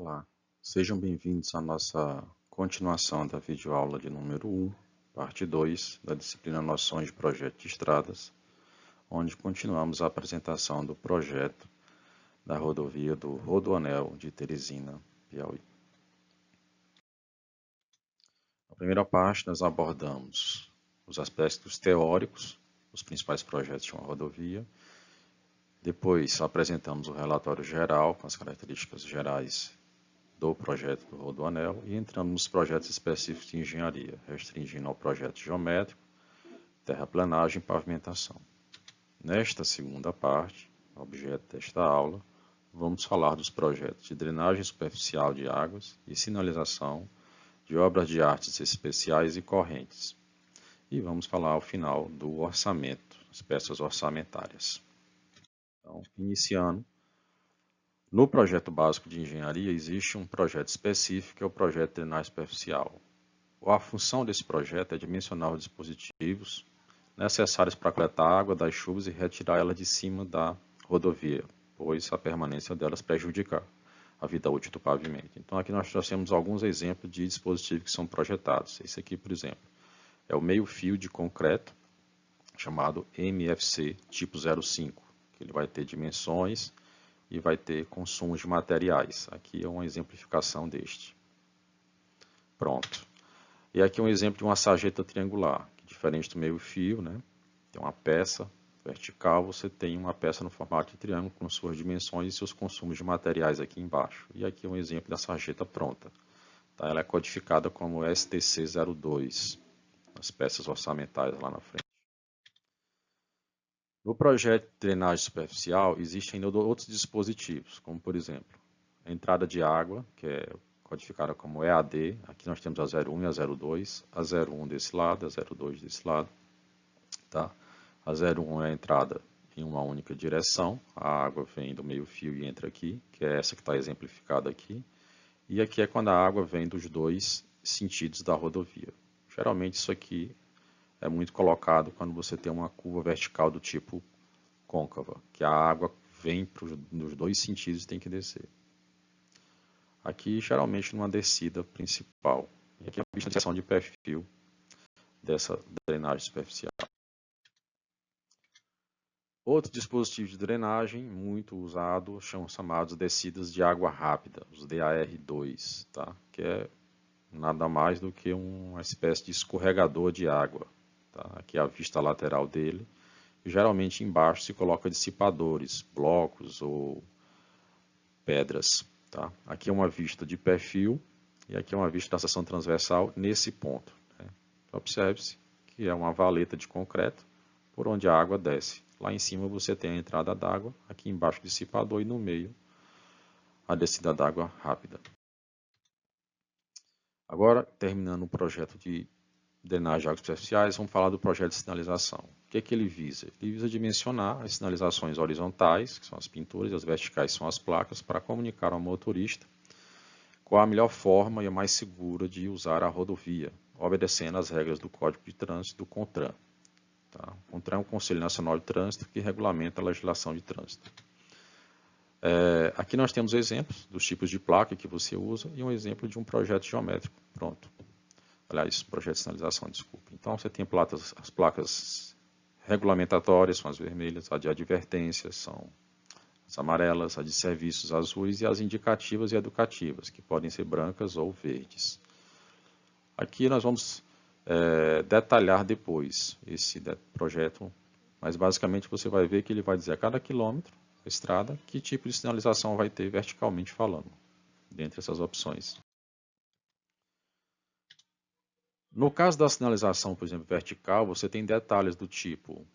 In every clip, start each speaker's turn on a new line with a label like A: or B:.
A: Olá, sejam bem-vindos à nossa continuação da videoaula de número 1, parte 2, da disciplina Noções de Projeto de Estradas, onde continuamos a apresentação do projeto da rodovia do Rodoanel de Teresina, Piauí. Na primeira parte, nós abordamos os aspectos teóricos, os principais projetos de uma rodovia. Depois, apresentamos o relatório geral, com as características gerais do projeto do Rodoanel e entramos nos projetos específicos de engenharia, restringindo ao projeto geométrico, terraplanagem e pavimentação. Nesta segunda parte, objeto desta aula, vamos falar dos projetos de drenagem superficial de águas e sinalização, de obras de artes especiais e correntes. E vamos falar ao final do orçamento, as peças orçamentárias. Então, iniciando, no projeto básico de engenharia existe um projeto específico, que é o projeto de drenagem superficial. A função desse projeto é dimensionar os dispositivos necessários para coletar a água das chuvas e retirar ela de cima da rodovia, pois a permanência delas prejudica a vida útil do pavimento. Então aqui nós trouxemos alguns exemplos de dispositivos que são projetados. Esse aqui, por exemplo, é o meio-fio de concreto, chamado MFC tipo 05, que ele vai ter dimensões e vai ter consumos de materiais. Aqui é uma exemplificação deste. Pronto. E aqui é um exemplo de uma sarjeta triangular, que diferente do meio-fio, né? Tem uma peça vertical, você tem uma peça no formato de triângulo com suas dimensões e seus consumos de materiais aqui embaixo. E aqui é um exemplo da sarjeta pronta. Tá? Ela é codificada como STC02, as peças orçamentárias lá na frente. No projeto de drenagem superficial, existem ainda outros dispositivos, como por exemplo, a entrada de água, que é codificada como EAD. Aqui nós temos a 01 e a 02, a 01 desse lado, a 02 desse lado. Tá? A 01 é a entrada em uma única direção, a água vem do meio-fio e entra aqui, que é essa que está exemplificada aqui. E aqui é quando a água vem dos dois sentidos da rodovia. Geralmente isso aqui é muito colocado quando você tem uma curva vertical do tipo côncava, que a água vem nos dois sentidos e tem que descer. Aqui, geralmente, numa descida principal. E aqui é a vista de perfil dessa drenagem superficial. Outro dispositivo de drenagem muito usado são chamados descidas de água rápida, os DAR2, tá? Que é nada mais do que uma espécie de escorregador de água. Tá? Aqui é a vista lateral dele. E, geralmente embaixo se coloca dissipadores, blocos ou pedras. Tá? Aqui é uma vista de perfil e aqui é uma vista da seção transversal nesse ponto. Né? Observe-se que é uma valeta de concreto por onde a água desce. Lá em cima você tem a entrada d'água, aqui embaixo o dissipador e no meio a descida d'água rápida. Agora, terminando o projeto de drenagem de águas superficiais, vamos falar do projeto de sinalização. O que é que ele visa? Ele visa dimensionar as sinalizações horizontais, que são as pinturas, e as verticais são as placas, para comunicar ao motorista qual a melhor forma e a mais segura de usar a rodovia, obedecendo às regras do Código de Trânsito do CONTRAN. Tá? O CONTRAN é um Conselho Nacional de Trânsito que regulamenta a legislação de trânsito. Aqui nós temos exemplos dos tipos de placa que você usa e um exemplo de um projeto geométrico. Pronto. Aliás, projeto de sinalização, desculpa. Então, você tem as placas regulamentatórias, são as vermelhas, a de advertências, são as amarelas, a de serviços azuis e as indicativas e educativas, que podem ser brancas ou verdes. Aqui nós vamos detalhar depois esse projeto, mas basicamente você vai ver que ele vai dizer a cada quilômetro da estrada que tipo de sinalização vai ter verticalmente falando, dentre essas opções. No caso da sinalização, por exemplo, vertical, você tem detalhes do tipo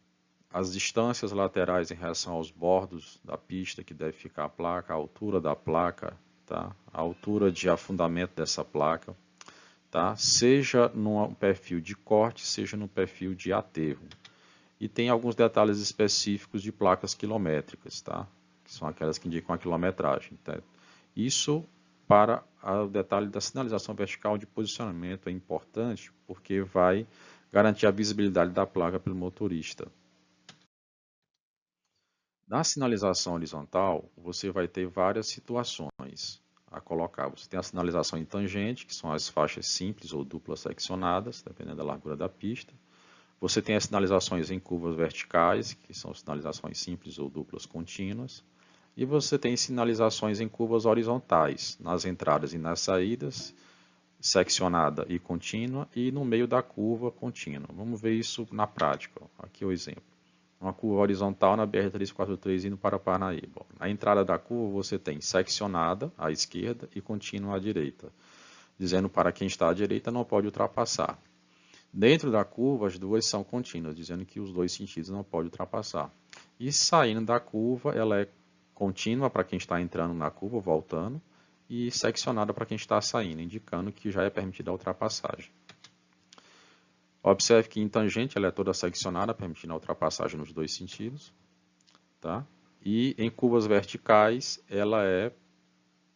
A: as distâncias laterais em relação aos bordos da pista que deve ficar a placa, a altura da placa, tá? A altura de afundamento dessa placa, tá? Seja no perfil de corte, seja no perfil de aterro. E tem alguns detalhes específicos de placas quilométricas, tá? Que são aquelas que indicam a quilometragem. Tá? Isso para o detalhe da sinalização vertical de posicionamento é importante porque vai garantir a visibilidade da placa pelo motorista. Na sinalização horizontal, você vai ter várias situações. a colocar. Você tem a sinalização em tangente, que são as faixas simples ou duplas seccionadas, dependendo da largura da pista. Você tem as sinalizações em curvas verticais, que são sinalizações simples ou duplas contínuas. E você tem sinalizações em curvas horizontais, nas entradas e nas saídas, seccionada e contínua, e no meio da curva contínua. Vamos ver isso na prática. Aqui é o exemplo. Uma curva horizontal na BR-343 indo para Parnaíba. Na entrada da curva você tem seccionada à esquerda e contínua à direita, dizendo para quem está à direita não pode ultrapassar. Dentro da curva as duas são contínuas, dizendo que os dois sentidos não pode ultrapassar. E saindo da curva ela é contínua para quem está entrando na curva, voltando, e seccionada para quem está saindo, indicando que já é permitida a ultrapassagem. Observe que em tangente ela é toda seccionada, permitindo a ultrapassagem nos dois sentidos. Tá? E em curvas verticais ela é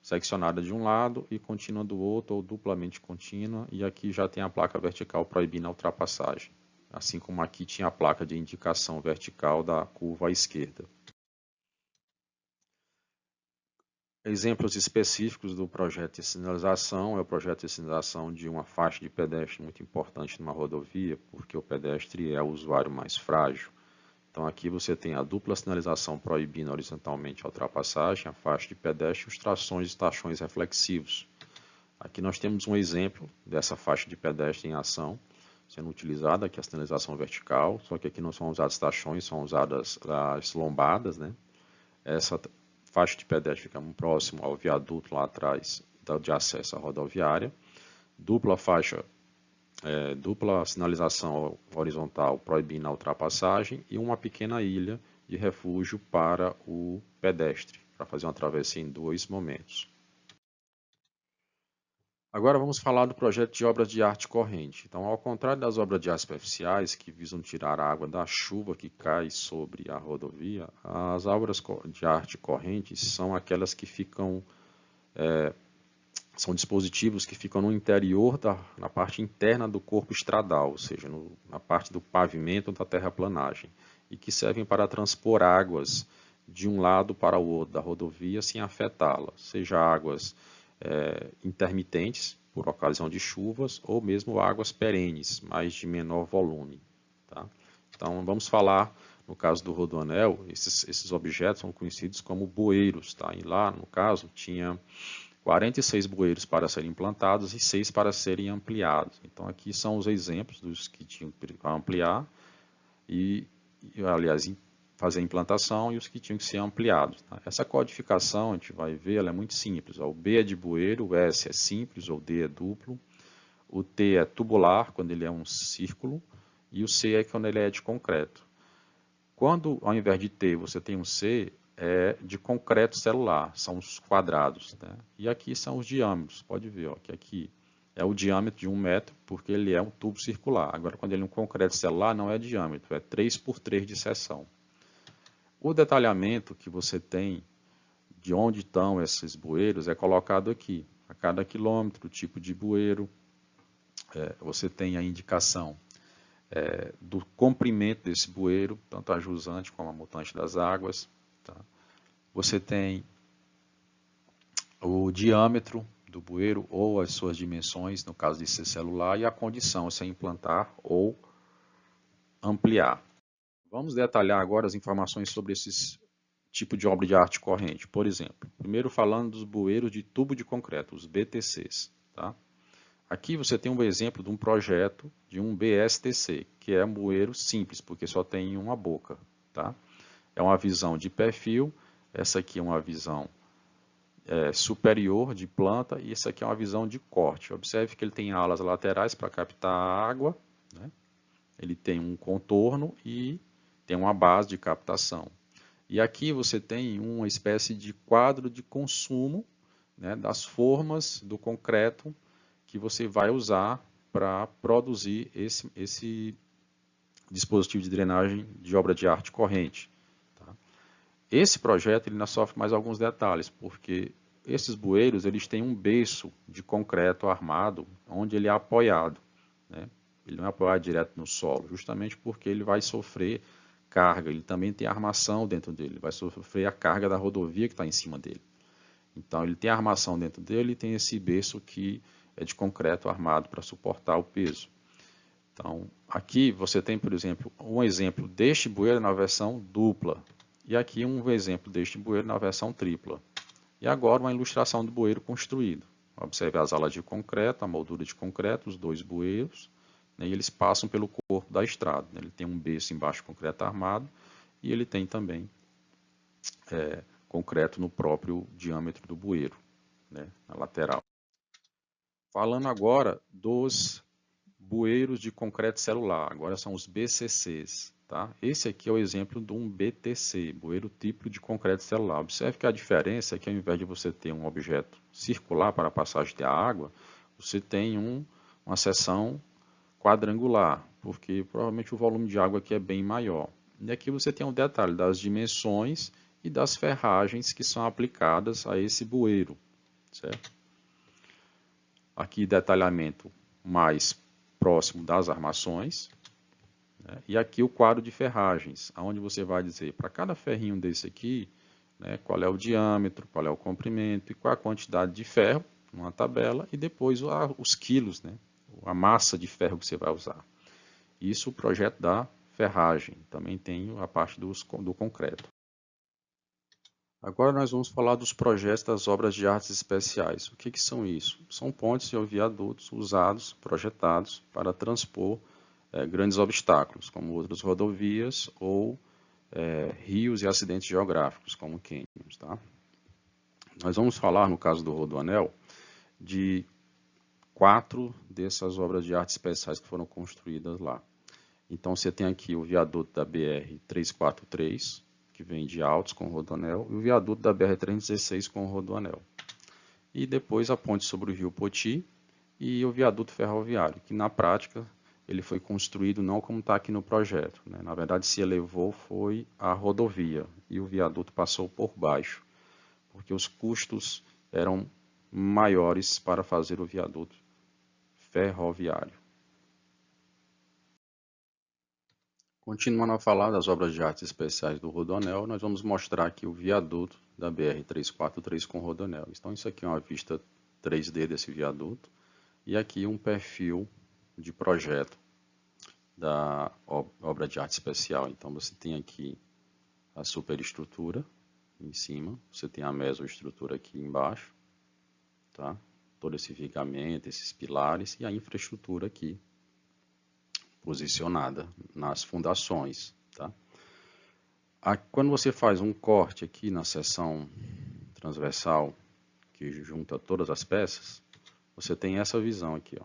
A: seccionada de um lado e contínua do outro, ou duplamente contínua, e aqui já tem a placa vertical proibindo a ultrapassagem, assim como aqui tinha a placa de indicação vertical da curva à esquerda. Exemplos específicos do projeto de sinalização é o projeto de sinalização de uma faixa de pedestre muito importante numa rodovia, porque o pedestre é o usuário mais frágil. Então aqui você tem a dupla sinalização proibindo horizontalmente a ultrapassagem, a faixa de pedestre e os trações e tachões reflexivos. Aqui nós temos um exemplo dessa faixa de pedestre em ação, sendo utilizada aqui a sinalização vertical, só que aqui não são usados tachões, são usadas as lombadas, né? Essa faixa de pedestre fica muito próximo ao viaduto lá atrás de acesso à rodoviária. Dupla sinalização horizontal proibindo a ultrapassagem e uma pequena ilha de refúgio para o pedestre, para fazer uma travessia em dois momentos. Agora vamos falar do projeto de obras de arte corrente. Então, ao contrário das obras de arte superficiais, que visam tirar a água da chuva que cai sobre a rodovia, as obras de arte corrente são aquelas que ficam, são dispositivos que ficam no interior, na parte interna do corpo estradal, ou seja, na parte do pavimento da terraplanagem, e que servem para transpor águas de um lado para o outro da rodovia sem afetá-la, seja águas intermitentes, por ocasião de chuvas, ou mesmo águas perenes, mas de menor volume. Tá? Então, vamos falar, no caso do Rodoanel, esses objetos são conhecidos como bueiros. Tá? E lá, no caso, tinha 46 bueiros para serem implantados e 6 para serem ampliados. Então, aqui são os exemplos dos que tinham para ampliar aliás, fazer a implantação e os que tinham que ser ampliados. Tá? Essa codificação, a gente vai ver, ela é muito simples. O B é de bueiro, o S é simples, ou D é duplo, o T é tubular, quando ele é um círculo, e o C é quando ele é de concreto. Quando, ao invés de T, você tem um C, é de concreto celular, são os quadrados. Né? E aqui são os diâmetros, pode ver, ó, que aqui é o diâmetro de 1 metro, porque ele é um tubo circular. Agora, quando ele é um concreto celular, não é diâmetro, é 3 por 3 de seção. O detalhamento que você tem de onde estão esses bueiros é colocado aqui. A cada quilômetro, o tipo de bueiro, você tem a indicação do comprimento desse bueiro, tanto a jusante como a montante das águas. Tá? Você tem o diâmetro do bueiro ou as suas dimensões, no caso de ser celular, e a condição, se é implantar ou ampliar. Vamos detalhar agora as informações sobre esses tipos de obra de arte corrente. Por exemplo, primeiro falando dos bueiros de tubo de concreto, os BTCs. Tá? Aqui você tem um exemplo de um projeto de um BSTC, que é um bueiro simples, porque só tem uma boca. Tá? É uma visão de perfil, essa aqui é uma visão superior de planta e essa aqui é uma visão de corte. Observe que ele tem alas laterais para captar a água, né? Ele tem um contorno e tem uma base de captação. E aqui você tem uma espécie de quadro de consumo, né, das formas do concreto que você vai usar para produzir esse dispositivo de drenagem de obra de arte corrente. Tá? Esse projeto ele ainda sofre mais alguns detalhes, porque esses bueiros eles têm um berço de concreto armado, onde ele é apoiado. Né? Ele não é apoiado direto no solo, justamente porque ele vai sofrer carga. Ele também tem armação dentro dele, vai sofrer a carga da rodovia que está em cima dele. Então ele tem a armação dentro dele e tem esse berço que é de concreto armado para suportar o peso. Então aqui você tem, por exemplo, um exemplo deste bueiro na versão dupla e aqui um exemplo deste bueiro na versão tripla. E agora uma ilustração do bueiro construído. Observe as alas de concreto, a moldura de concreto, os dois bueiros, né, e eles passam pelo corpo da estrada. Né, ele tem um berço embaixo de concreto armado e ele tem também concreto no próprio diâmetro do bueiro, né, na lateral. Falando agora dos bueiros de concreto celular, agora são os BCCs. Tá? Esse aqui é o exemplo de um BTC, bueiro típico de concreto celular. Observe que a diferença é que ao invés de você ter um objeto circular para a passagem da água, você tem uma seção quadrangular, porque provavelmente o volume de água aqui é bem maior. E aqui você tem um detalhe das dimensões e das ferragens que são aplicadas a esse bueiro. Certo? Aqui detalhamento mais próximo das armações. E aqui o quadro de ferragens, onde você vai dizer para cada ferrinho desse aqui, né, qual é o diâmetro, qual é o comprimento e qual a quantidade de ferro, numa tabela, e depois os quilos, né, a massa de ferro que você vai usar. Isso o projeto da ferragem, também tem a parte do concreto. Agora nós vamos falar dos projetos das obras de artes especiais. O que são isso? São pontes ou viadutos usados, projetados para transpor grandes obstáculos, como outras rodovias ou rios e acidentes geográficos, como cânions. Tá? Nós vamos falar, no caso do Rodoanel, de 4 dessas obras de artes especiais que foram construídas lá. Então você tem aqui o viaduto da BR-343, que vem de Altos com o Rodoanel, e o viaduto da BR-316 com o Rodoanel. E depois a ponte sobre o rio Poti e o viaduto ferroviário, que na prática ele foi construído não como está aqui no projeto. Né? Na verdade, se elevou foi a rodovia e o viaduto passou por baixo, porque os custos eram maiores para fazer o viaduto ferroviário. Continuando a falar das obras de artes especiais do Rodoanel, nós vamos mostrar aqui o viaduto da BR-343 com o Rodoanel. Então isso aqui é uma vista 3D desse viaduto e aqui um perfil de projeto da obra de arte especial. Então você tem aqui a superestrutura em cima, você tem a mesoestrutura aqui embaixo, tá? Todo esse vigamento, esses pilares e a infraestrutura aqui posicionada nas fundações. Tá? Quando você faz um corte aqui na seção transversal que junta todas as peças, você tem essa visão aqui, ó.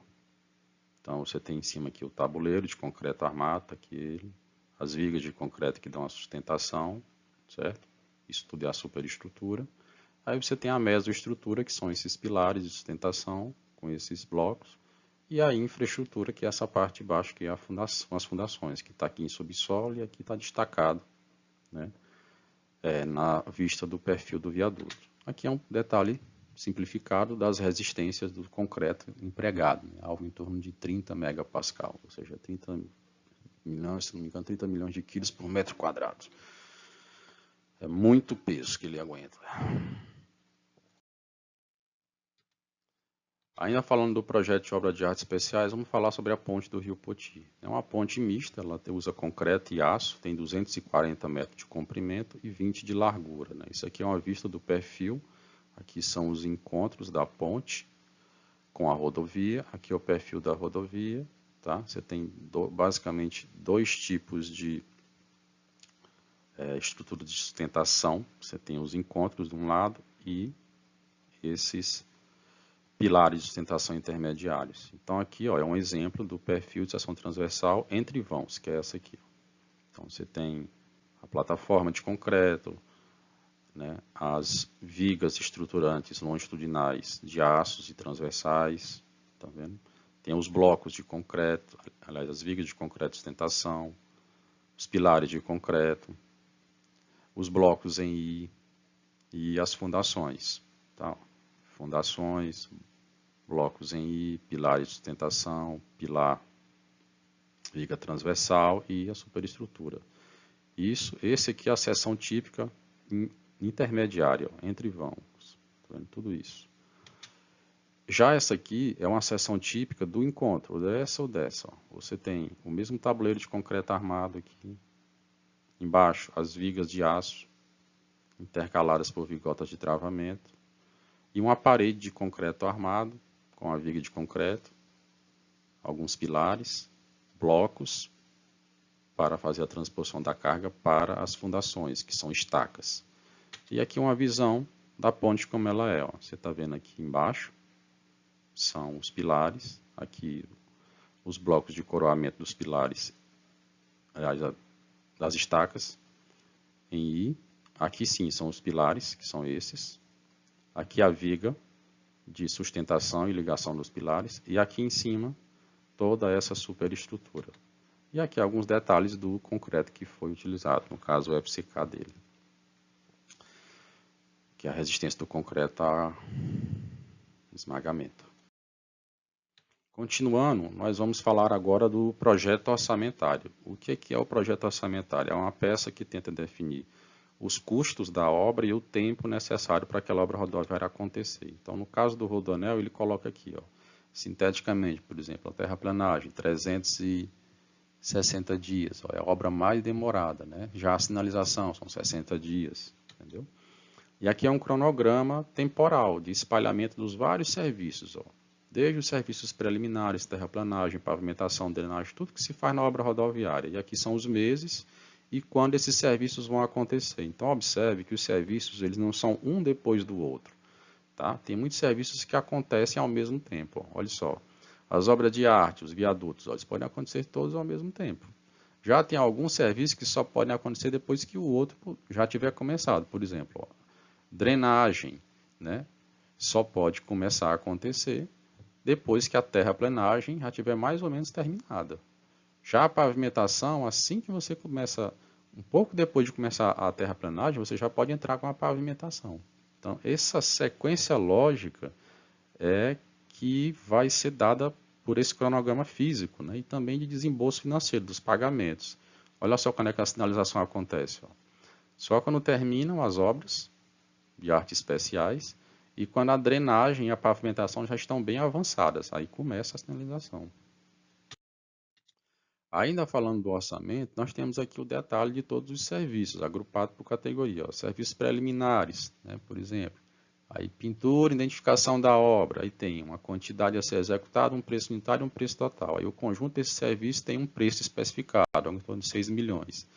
A: Então você tem em cima aqui o tabuleiro de concreto armado, aqui as vigas de concreto que dão a sustentação, certo? Isso tudo é a superestrutura. Aí você tem a mesoestrutura, que são esses pilares de sustentação com esses blocos, e a infraestrutura, que é essa parte de baixo, que é as fundações, que está aqui em subsolo e aqui está destacado, né? Na vista do perfil do viaduto. Aqui é um detalhe simplificado das resistências do concreto empregado, né? Algo em torno de 30 megapascal, ou seja, 30 milhões, se não me engano, 30 milhões de quilos por metro quadrado. É muito peso que ele aguenta. Ainda falando do projeto de obra de artes especiais, vamos falar sobre a ponte do rio Poti. É uma ponte mista, ela usa concreto e aço, tem 240 metros de comprimento e 20 de largura. Né? Isso aqui é uma vista do perfil, aqui são os encontros da ponte com a rodovia, aqui é o perfil da rodovia. Tá? Você tem basicamente dois tipos de estrutura de sustentação, você tem os encontros de um lado e esses pilares de sustentação intermediários. Então aqui ó, é um exemplo do perfil de seção transversal entre vãos, que é essa aqui. Então você tem a plataforma de concreto, né, as vigas estruturantes longitudinais de aços e transversais, tá vendo? Tem os blocos de concreto, aliás, as vigas de concreto de sustentação, os pilares de concreto, os blocos em I e as fundações. Tá? Fundações, blocos em I, pilares de sustentação, pilar, viga transversal e a superestrutura. Esse aqui é a seção típica intermediária, entre vãos. Tá vendo tudo isso? Já essa aqui é uma seção típica do encontro, dessa ou dessa. Ó. Você tem o mesmo tabuleiro de concreto armado aqui. Embaixo, as vigas de aço, intercaladas por vigotas de travamento. E uma parede de concreto armado, com a viga de concreto. Alguns pilares, blocos, para fazer a transposição da carga para as fundações, que são estacas. E aqui uma visão da ponte como ela é. Ó. Você está vendo aqui embaixo, são os pilares, aqui os blocos de coroamento dos pilares, aliás, das estacas em I. Aqui sim são os pilares, que são esses. Aqui a viga de sustentação e ligação dos pilares. E aqui em cima, toda essa superestrutura. E aqui alguns detalhes do concreto que foi utilizado, no caso o FCK dele. Que é a resistência do concreto a esmagamento. Continuando, nós vamos falar agora do projeto orçamentário. O que é o projeto orçamentário? É uma peça que tenta definir os custos da obra e o tempo necessário para aquela obra rodoviária acontecer. Então, no caso do Rodoanel, ele coloca aqui, ó, sinteticamente, por exemplo, a terraplanagem, 360 dias, ó, é a obra mais demorada, né? Já a sinalização são 60 dias, entendeu? E aqui é um cronograma temporal de espalhamento dos vários serviços, ó. Desde os serviços preliminares, terraplanagem, pavimentação, drenagem, tudo que se faz na obra rodoviária. E aqui são os meses e quando esses serviços vão acontecer. Então, observe que os serviços eles não são um depois do outro. Tá? Tem muitos serviços que acontecem ao mesmo tempo. Ó. Olha só, as obras de arte, os viadutos, ó, eles podem acontecer todos ao mesmo tempo. Já tem alguns serviços que só podem acontecer depois que o outro já tiver começado. Por exemplo, ó, drenagem, né? Só pode começar a acontecer depois que a terraplenagem já estiver mais ou menos terminada. Já a pavimentação, assim que você começa, um pouco depois de começar a terraplenagem, você já pode entrar com a pavimentação. Então, essa sequência lógica é que vai ser dada por esse cronograma físico, né? E também de desembolso financeiro, dos pagamentos. Olha só quando é que a sinalização acontece. Ó. Só quando terminam as obras de arte especiais, e quando a drenagem e a pavimentação já estão bem avançadas, aí começa a sinalização. Ainda falando do orçamento, nós temos aqui o detalhe de todos os serviços, agrupado por categoria. Ó, serviços preliminares, né, por exemplo. Aí pintura, identificação da obra, aí tem uma quantidade a ser executada, um preço unitário e um preço total. Aí o conjunto desses serviços tem um preço especificado, em torno de 6 milhões.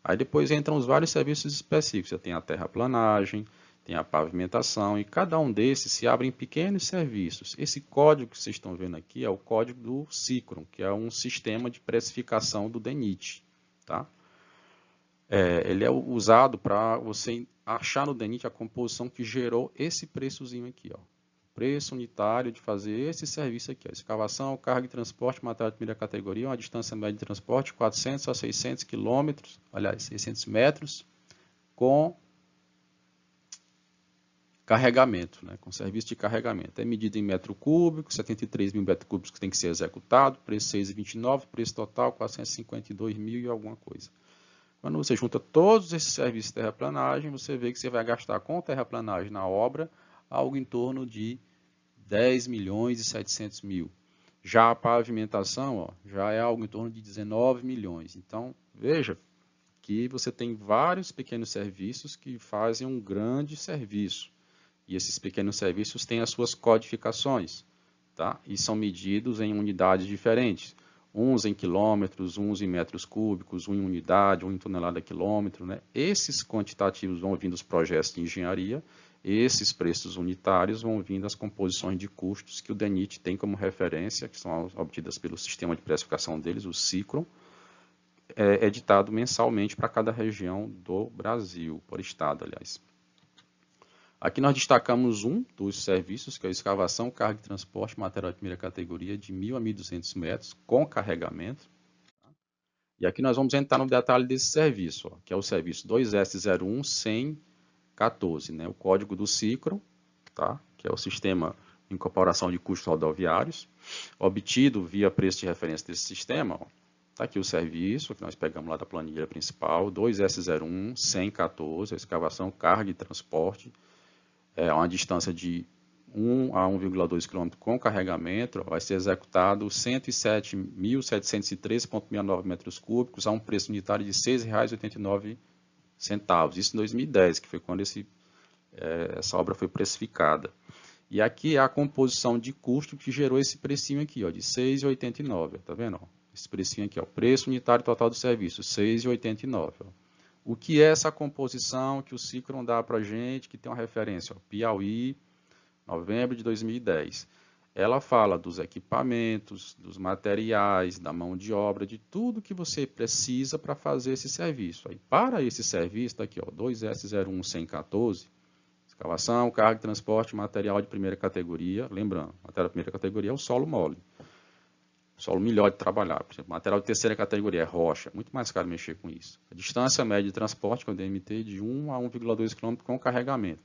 A: Aí depois entram os vários serviços específicos, você tem a terraplanagem, tem a pavimentação, e cada um desses se abre em pequenos serviços. Esse código que vocês estão vendo aqui é o código do SICROM, que é um sistema de precificação do DENIT. Tá? Ele é usado para você achar no DENIT a composição que gerou esse preçozinho aqui. Ó. Preço unitário de fazer esse serviço aqui. Ó. Escavação, carga e transporte, material de primeira categoria, uma distância média de transporte, 400 a 600 quilômetros, aliás, 600 metros, com carregamento, né, com serviço de carregamento. É medido em metro cúbico, 73 mil metros cúbicos que tem que ser executado, preço 6,29, preço total 452 mil e alguma coisa. Quando você junta todos esses serviços de terraplanagem, você vê que você vai gastar com terraplanagem na obra algo em torno de 10 milhões e 700 mil. Já a pavimentação, ó, já é algo em torno de 19 milhões. Então, veja que você tem vários pequenos serviços que fazem um grande serviço. E esses pequenos serviços têm as suas codificações, tá? E são medidos em unidades diferentes. Uns em quilômetros, uns em metros cúbicos, um em unidade, um em tonelada quilômetro, né? Esses quantitativos vão vir dos projetos de engenharia, esses preços unitários vão vir das composições de custos que o DENIT tem como referência, que são obtidas pelo sistema de precificação deles, o SICROM, editado mensalmente para cada região do Brasil, por estado, aliás. Aqui nós destacamos um dos serviços, que é a escavação, carga e transporte, material de primeira categoria, de 1.000 a 1.200 metros, com carregamento. E aqui nós vamos entrar no detalhe desse serviço, ó, que é o serviço 2S01-100-14, né, o código do SICROM, tá, que é o Sistema de Incorporação de Custos Rodoviários, obtido via preço de referência desse sistema. Está aqui o serviço, que nós pegamos lá da planilha principal, 2S01-100-14, a escavação, carga e transporte, uma distância de 1 a 1,2 km com carregamento, vai ser executado 107.713,69 metros cúbicos a um preço unitário de R$ 6,89. Isso em 2010, que foi quando essa obra foi precificada. E aqui é a composição de custo que gerou esse precinho aqui, ó, de R$ 6,89. Tá vendo? Esse precinho aqui, ó, preço unitário total do serviço, R$ 6,89. O que é essa composição que o Cicron dá para a gente, que tem uma referência, ó, Piauí, novembro de 2010. Ela fala dos equipamentos, dos materiais, da mão de obra, de tudo que você precisa para fazer esse serviço. Aí, para esse serviço, está aqui, ó, 2S01114, escavação, carga, transporte, material de primeira categoria. Lembrando, material de primeira categoria é o solo mole. Solo melhor de trabalhar. Por exemplo, material de terceira categoria é rocha. Muito mais caro mexer com isso. A distância média de transporte, com o DMT, de 1 a 1,2 km com carregamento.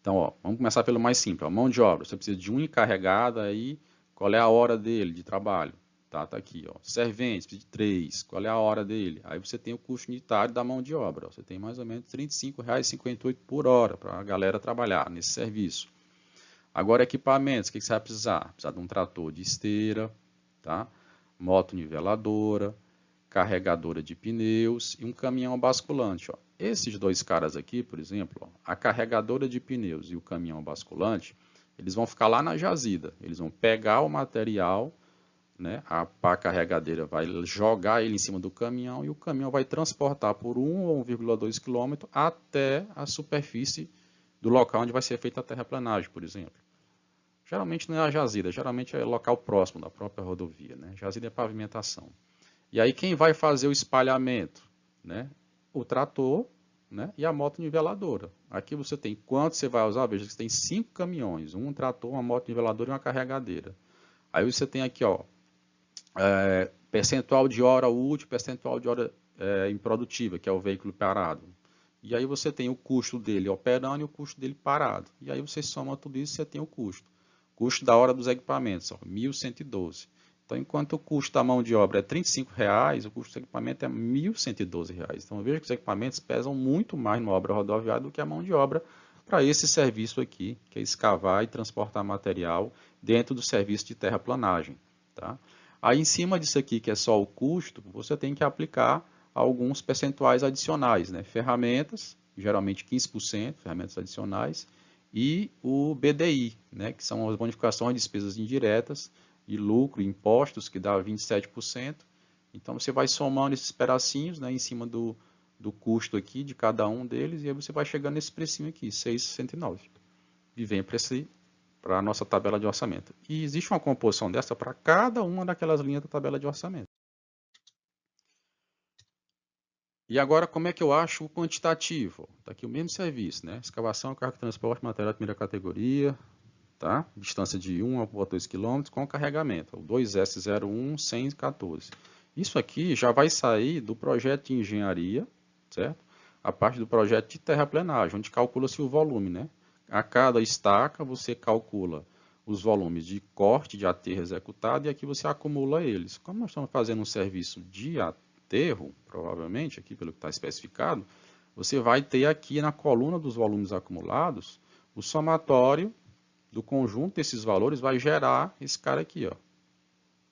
A: Então, ó, vamos começar pelo mais simples. Ó, mão de obra. Você precisa de um encarregado aí. Qual é a hora dele de trabalho? Tá aqui, ó. Servente, precisa de 3. Qual é a hora dele? Aí você tem o custo unitário da mão de obra. Ó. Você tem mais ou menos R$ 35,58 por hora para a galera trabalhar nesse serviço. Agora, equipamentos. O que você vai precisar? Precisa de um trator de esteira, tá? Moto niveladora, carregadora de pneus e um caminhão basculante. Ó. Esses dois caras aqui, por exemplo, ó, a carregadora de pneus e o caminhão basculante, eles vão ficar lá na jazida. Eles vão pegar o material, né, a pá carregadeira vai jogar ele em cima do caminhão e o caminhão vai transportar por 1 ou 1,2 km até a superfície do local onde vai ser feita a terraplanagem, por exemplo. Geralmente não é a jazida, geralmente é local próximo da própria rodovia. Né? Jazida é pavimentação. E aí quem vai fazer o espalhamento? Né? O trator, né? E a moto niveladora. Aqui você tem quanto você vai usar? Veja que você tem 5 caminhões, um trator, uma moto niveladora e uma carregadeira. Aí você tem aqui, ó, percentual de hora útil, percentual de hora improdutiva, que é o veículo parado. E aí você tem o custo dele operando e o custo dele parado. E aí você soma tudo isso e você tem o custo. Custo da hora dos equipamentos, R$ 1.112. Então, enquanto o custo da mão de obra é R$ 35,00, o custo do equipamento é R$ 1.112. Então, veja que os equipamentos pesam muito mais na obra rodoviária do que a mão de obra para esse serviço aqui, que é escavar e transportar material dentro do serviço de terraplanagem. Tá? Aí, em cima disso aqui, que é só o custo, você tem que aplicar alguns percentuais adicionais, né? Ferramentas, geralmente 15%, ferramentas adicionais, e o BDI, né? Que são as bonificações de despesas indiretas, e lucro, impostos, que dá 27%. Então, você vai somando esses pedacinhos, né, em cima do custo aqui de cada um deles, e aí você vai chegando nesse precinho aqui, 6,69. E vem para a nossa tabela de orçamento. E existe uma composição dessa para cada uma daquelas linhas da tabela de orçamento. E agora, como é que eu acho o quantitativo? Está aqui o mesmo serviço, né? Escavação, carga de transporte, material de primeira categoria, tá? Distância de 1 a 2 km com carregamento, o 2S01114. Isso aqui já vai sair do projeto de engenharia, certo? A parte do projeto de terraplenagem, onde calcula-se o volume, né? A cada estaca você calcula os volumes de corte de aterro executado e aqui você acumula eles. Como nós estamos fazendo um serviço de aterro, provavelmente, aqui pelo que está especificado, você vai ter aqui na coluna dos volumes acumulados o somatório do conjunto desses valores vai gerar esse cara aqui, ó.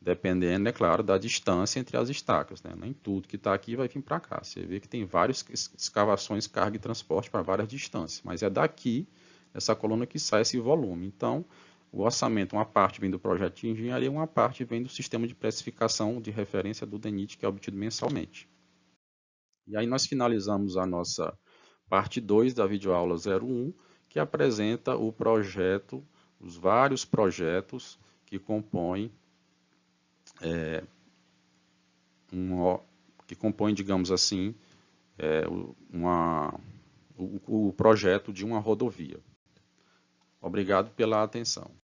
A: Dependendo, é claro, da distância entre as estacas, né? Nem tudo que está aqui vai vir para cá. Você vê que tem várias escavações, carga e transporte para várias distâncias, mas é daqui, dessa coluna, que sai esse volume. Então, o orçamento, uma parte vem do projeto de engenharia, uma parte vem do sistema de precificação de referência do DENIT, que é obtido mensalmente. E aí nós finalizamos a nossa parte 2 da videoaula 01, que apresenta o projeto, os vários projetos que compõem, digamos assim, o projeto de uma rodovia. Obrigado pela atenção.